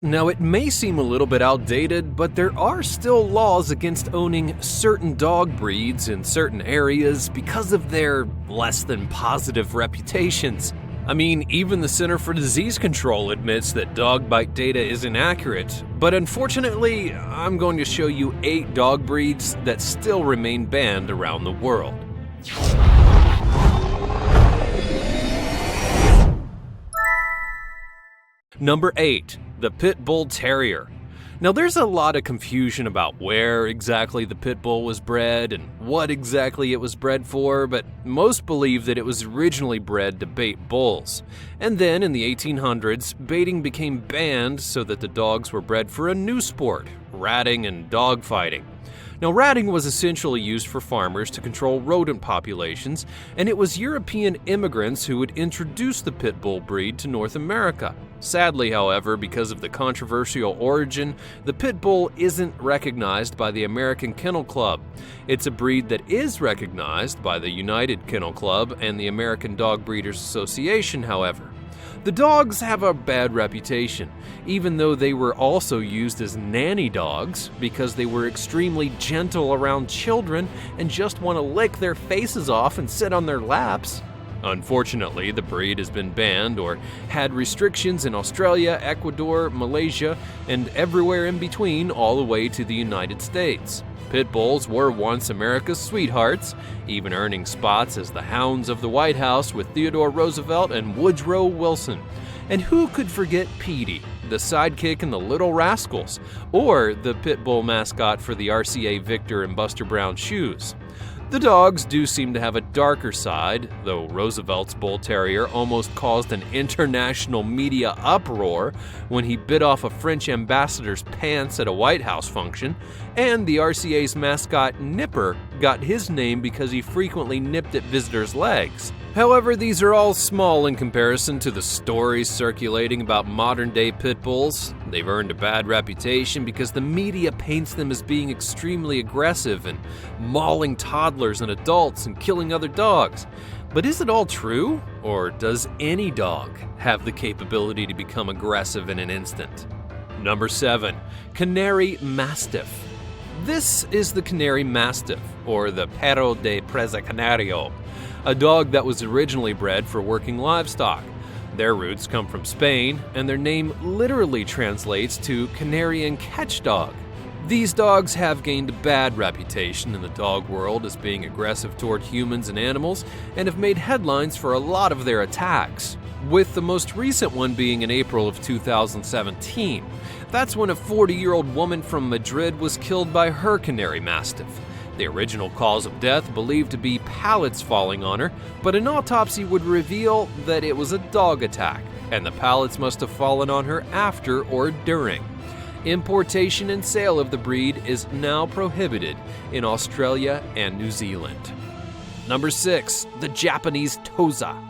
Now, it may seem a little bit outdated, but there are still laws against owning certain dog breeds in certain areas because of their less than positive reputations. I mean, even the Center for Disease Control admits that dog bite data is inaccurate, but unfortunately, I'm going to show you 8 dog breeds that still remain banned around the world. Number 8. The Pit Bull Terrier. Now, there's a lot of confusion about where exactly the pit bull was bred and what exactly it was bred for, but most believe that it was originally bred to bait bulls. And then in the 1800s, baiting became banned so that the dogs were bred for a new sport, ratting and dog fighting. Now, ratting was essentially used for farmers to control rodent populations, and it was European immigrants who would introduce the pit bull breed to North America. Sadly, however, because of the controversial origin, the pit bull isn't recognized by the American Kennel Club. It's a breed that is recognized by the United Kennel Club and the American Dog Breeders Association, however. The dogs have a bad reputation, even though they were also used as nanny dogs because they were extremely gentle around children and just want to lick their faces off and sit on their laps. Unfortunately, the breed has been banned or had restrictions in Australia, Ecuador, Malaysia, and everywhere in between, all the way to the United States. Pit bulls were once America's sweethearts, even earning spots as the hounds of the White House with Theodore Roosevelt and Woodrow Wilson. And who could forget Petey, the sidekick in the Little Rascals, or the pit bull mascot for the RCA Victor and Buster Brown shoes? The dogs do seem to have a darker side, though Roosevelt's Bull Terrier almost caused an international media uproar when he bit off a French ambassador's pants at a White House function, and the RCA's mascot Nipper got his name because he frequently nipped at visitors' legs. However, these are all small in comparison to the stories circulating about modern-day pit bulls. They've earned a bad reputation because the media paints them as being extremely aggressive and mauling toddlers and adults and killing other dogs. But is it all true? Or does any dog have the capability to become aggressive in an instant? Number 7. Canary Mastiff. This is the Canary Mastiff, or the Perro de Presa Canario, a dog that was originally bred for working livestock. Their roots come from Spain, and their name literally translates to Canarian catch dog. These dogs have gained a bad reputation in the dog world as being aggressive toward humans and animals, and have made headlines for a lot of their attacks, with the most recent one being in April of 2017. That's when a 40-year-old woman from Madrid was killed by her Canary Mastiff. The original cause of death believed to be pallets falling on her, but an autopsy would reveal that it was a dog attack, and the pallets must have fallen on her after or during. Importation and sale of the breed is now prohibited in Australia and New Zealand. Number 6. The Japanese Tosa.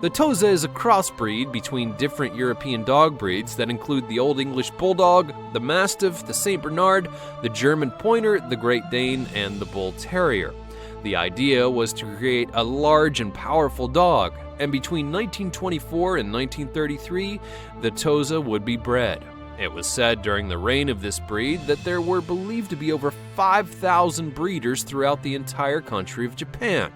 The Tosa is a crossbreed between different European dog breeds that include the Old English Bulldog, the Mastiff, the St. Bernard, the German Pointer, the Great Dane, and the Bull Terrier. The idea was to create a large and powerful dog, and between 1924 and 1933, the Tosa would be bred. It was said during the reign of this breed that there were believed to be over 5,000 breeders throughout the entire country of Japan.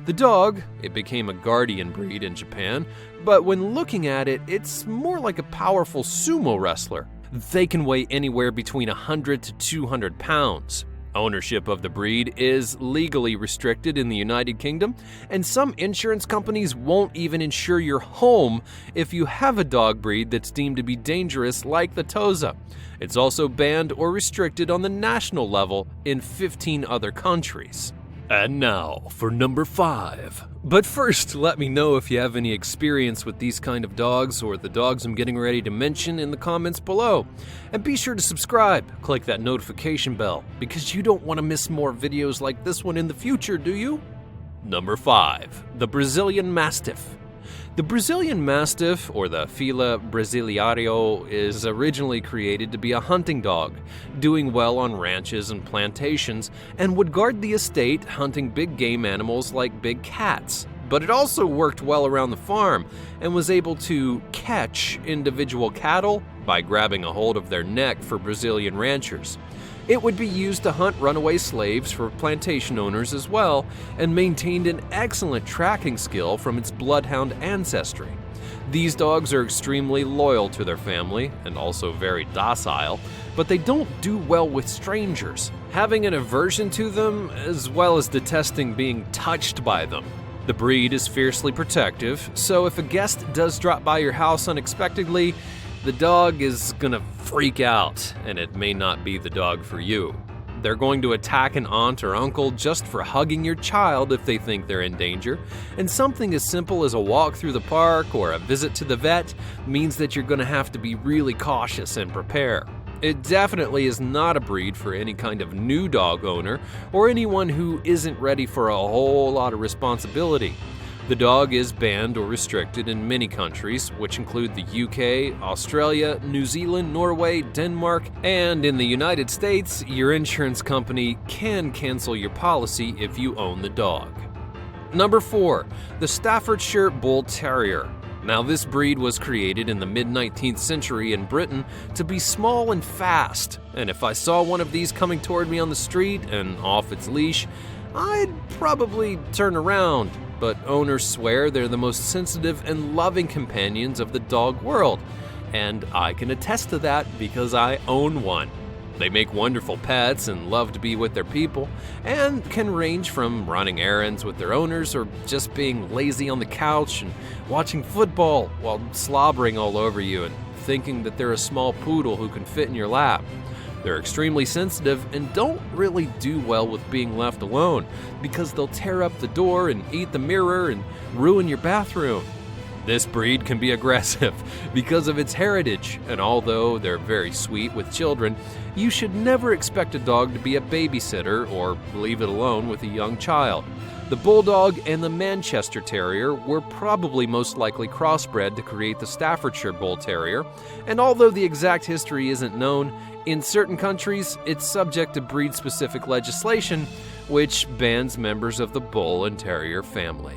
The dog, it became a guardian breed in Japan, but when looking at it, it's more like a powerful sumo wrestler. They can weigh anywhere between 100 to 200 pounds. Ownership of the breed is legally restricted in the United Kingdom, and some insurance companies won't even insure your home if you have a dog breed that's deemed to be dangerous like the Tosa. It's also banned or restricted on the national level in 15 other countries. And now for number 5. But first, let me know if you have any experience with these kind of dogs or the dogs I'm getting ready to mention in the comments below. And be sure to subscribe, click that notification bell, because you don't want to miss more videos like this one in the future, do you? Number 5. The Brazilian Mastiff. The Brazilian Mastiff, or the Fila Brasileiro, is originally created to be a hunting dog, doing well on ranches and plantations, and would guard the estate, hunting big game animals like big cats. But it also worked well around the farm, and was able to catch individual cattle, by grabbing a hold of their neck for Brazilian ranchers. It would be used to hunt runaway slaves for plantation owners as well, and maintained an excellent tracking skill from its bloodhound ancestry. These dogs are extremely loyal to their family and also very docile, but they don't do well with strangers, having an aversion to them as well as detesting being touched by them. The breed is fiercely protective, so if a guest does drop by your house unexpectedly, the dog is gonna freak out, and it may not be the dog for you. They're going to attack an aunt or uncle just for hugging your child if they think they're in danger, and something as simple as a walk through the park or a visit to the vet means that you're gonna have to be really cautious and prepare. It definitely is not a breed for any kind of new dog owner or anyone who isn't ready for a whole lot of responsibility. The dog is banned or restricted in many countries, which include the UK, Australia, New Zealand, Norway, Denmark, and in the United States, your insurance company can cancel your policy if you own the dog. Number 4, the Staffordshire Bull Terrier. Now, this breed was created in the mid-19th century in Britain to be small and fast, and if I saw one of these coming toward me on the street and off its leash, I'd probably turn around. But owners swear they're the most sensitive and loving companions of the dog world, and I can attest to that because I own one. They make wonderful pets and love to be with their people, and can range from running errands with their owners or just being lazy on the couch and watching football while slobbering all over you and thinking that they're a small poodle who can fit in your lap. They're extremely sensitive and don't really do well with being left alone because they'll tear up the door and eat the mirror and ruin your bathroom. This breed can be aggressive because of its heritage, and although they're very sweet with children, you should never expect a dog to be a babysitter or leave it alone with a young child. The Bulldog and the Manchester Terrier were probably most likely crossbred to create the Staffordshire Bull Terrier, and although the exact history isn't known, in certain countries it's subject to breed-specific legislation, which bans members of the Bull and Terrier family.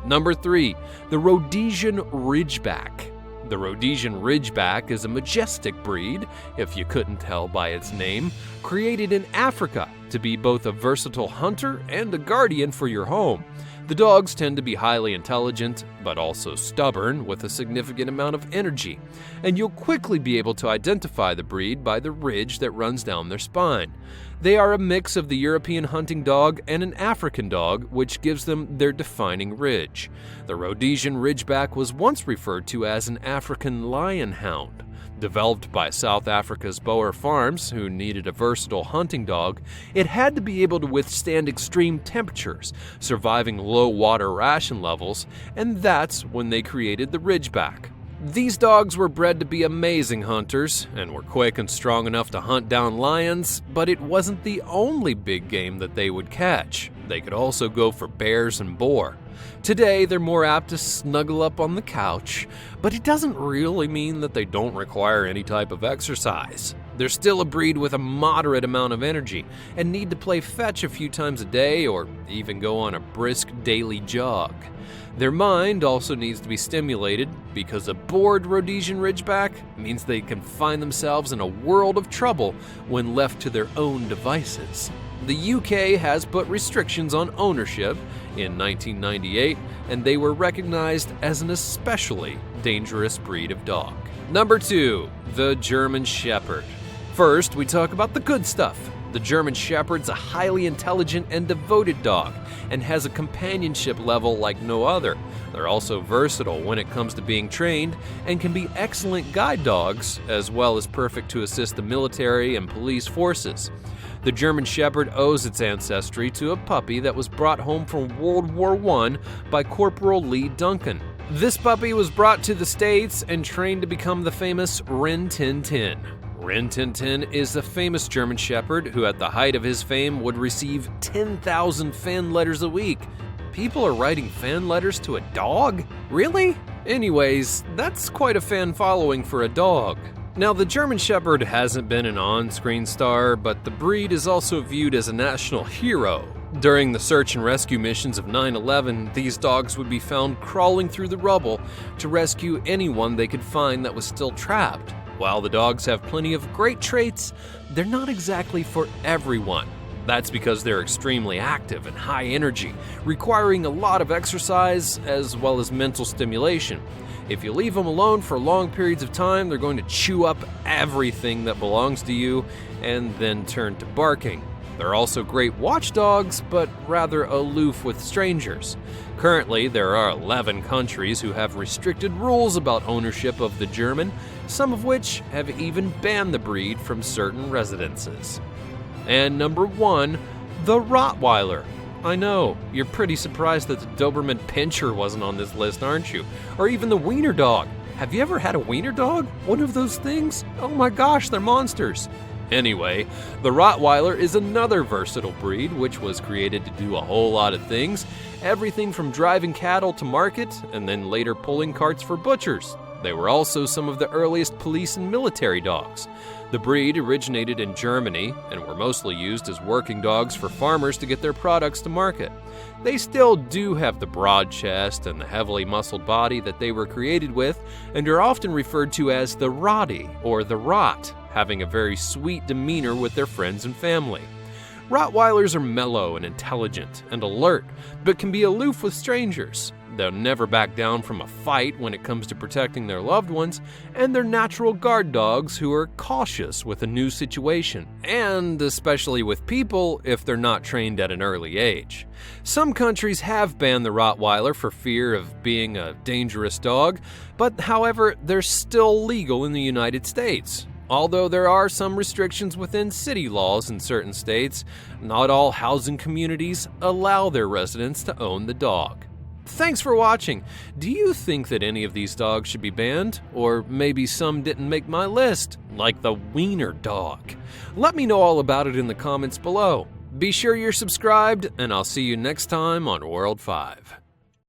Number 3, the Rhodesian Ridgeback. The Rhodesian Ridgeback is a majestic breed, if you couldn't tell by its name, created in Africa to be both a versatile hunter and a guardian for your home. The dogs tend to be highly intelligent, but also stubborn with a significant amount of energy, and you'll quickly be able to identify the breed by the ridge that runs down their spine. They are a mix of the European hunting dog and an African dog, which gives them their defining ridge. The Rhodesian Ridgeback was once referred to as an African lion hound. Developed by South Africa's Boer Farms, who needed a versatile hunting dog, it had to be able to withstand extreme temperatures, surviving low water ration levels, and that's when they created the Ridgeback. These dogs were bred to be amazing hunters and were quick and strong enough to hunt down lions, but it wasn't the only big game that they would catch. They could also go for bears and boar. Today, they're more apt to snuggle up on the couch, but it doesn't really mean that they don't require any type of exercise. They're still a breed with a moderate amount of energy and need to play fetch a few times a day or even go on a brisk daily jog. Their mind also needs to be stimulated because a bored Rhodesian Ridgeback means they can find themselves in a world of trouble when left to their own devices. The UK has put restrictions on ownership in 1998, and they were recognized as an especially dangerous breed of dog. Number 2, the German Shepherd. First, we talk about the good stuff. The German Shepherd's a highly intelligent and devoted dog and has a companionship level like no other. They're also versatile when it comes to being trained and can be excellent guide dogs, as well as perfect to assist the military and police forces. The German Shepherd owes its ancestry to a puppy that was brought home from World War I by Corporal Lee Duncan. This puppy was brought to the States and trained to become the famous Rin Tin Tin. Rin Tin Tin is the famous German Shepherd who at the height of his fame would receive 10,000 fan letters a week. People are writing fan letters to a dog? Really? Anyways, that's quite a fan following for a dog. Now, the German Shepherd hasn't been an on-screen star, but the breed is also viewed as a national hero. During the search and rescue missions of 9/11, these dogs would be found crawling through the rubble to rescue anyone they could find that was still trapped. While the dogs have plenty of great traits, they're not exactly for everyone. That's because they're extremely active and high energy, requiring a lot of exercise as well as mental stimulation. If you leave them alone for long periods of time, they're going to chew up everything that belongs to you and then turn to barking. They're also great watchdogs, but rather aloof with strangers. Currently, there are 11 countries who have restricted rules about ownership of the German, some of which have even banned the breed from certain residences. And number 1, the Rottweiler. I know, you're pretty surprised that the Doberman Pinscher wasn't on this list, aren't you? Or even the Wiener Dog. Have you ever had a Wiener Dog? One of those things? Oh my gosh, they're monsters. Anyway, the Rottweiler is another versatile breed which was created to do a whole lot of things, everything from driving cattle to market and then later pulling carts for butchers. They were also some of the earliest police and military dogs. The breed originated in Germany and were mostly used as working dogs for farmers to get their products to market. They still do have the broad chest and the heavily muscled body that they were created with and are often referred to as the Rottie or the Rot, having a very sweet demeanor with their friends and family. Rottweilers are mellow and intelligent and alert, but can be aloof with strangers. They'll never back down from a fight when it comes to protecting their loved ones, and they're natural guard dogs who are cautious with a new situation, and especially with people if they're not trained at an early age. Some countries have banned the Rottweiler for fear of being a dangerous dog, but however, they're still legal in the United States. Although there are some restrictions within city laws in certain states, not all housing communities allow their residents to own the dog. Thanks for watching. Do you think that any of these dogs should be banned? Or maybe some didn't make my list, like the Wiener Dog? Let me know all about it in the comments below. Be sure you're subscribed, and I'll see you next time on World 5.